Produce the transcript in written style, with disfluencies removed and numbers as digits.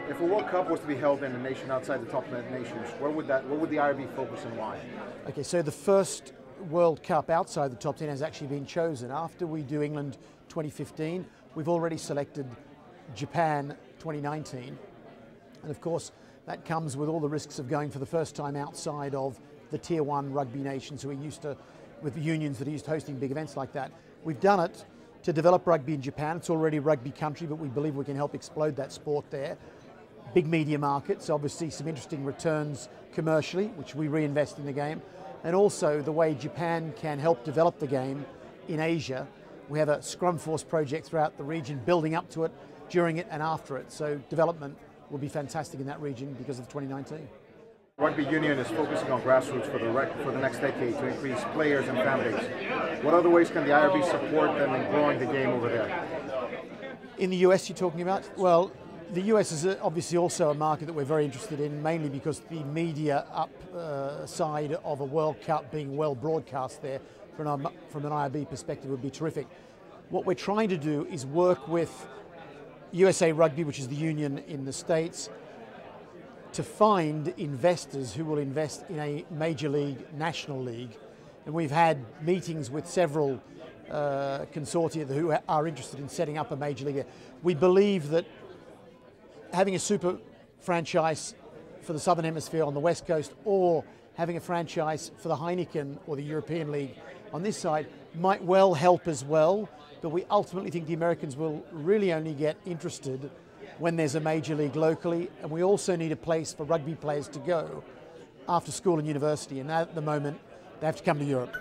If a World Cup was to be held in a nation outside the top 10 nations, where would the IRB focus and why? Okay, so the first World Cup outside the top 10 has actually been chosen. After we do England 2015, we've already selected Japan 2019. And of course, that comes with all the risks of going for the first time outside of the Tier 1 rugby nations who are used to, with unions that are used to hosting big events like that. We've done it to develop rugby in Japan. It's already a rugby country, but we believe we can help explode that sport there. Big media markets, obviously some interesting returns commercially, which we reinvest in the game, and also the way Japan can help develop the game in Asia. We have a Scrum Force project throughout the region, building up to it, during it and after it. So development will be fantastic in that region because of 2019. Rugby Union is focusing on grassroots for the next decade to increase players and fan base. What other ways can the IRB support them in growing the game over there? In the US you're talking about? Well, the US is obviously also a market that we're very interested in, mainly because the media side of a World Cup being well broadcast there from an IRB perspective would be terrific. What we're trying to do is work with USA Rugby, which is the union in the States, to find investors who will invest in a major league, national league. And we've had meetings with several consortia who are interested in setting up a major league. We believe that having a super franchise for the Southern Hemisphere on the West Coast, or having a franchise for the Heineken or the European League on this side might well help as well, but we ultimately think the Americans will really only get interested when there's a major league locally, and we also need a place for rugby players to go after school and university, and at the moment they have to come to Europe.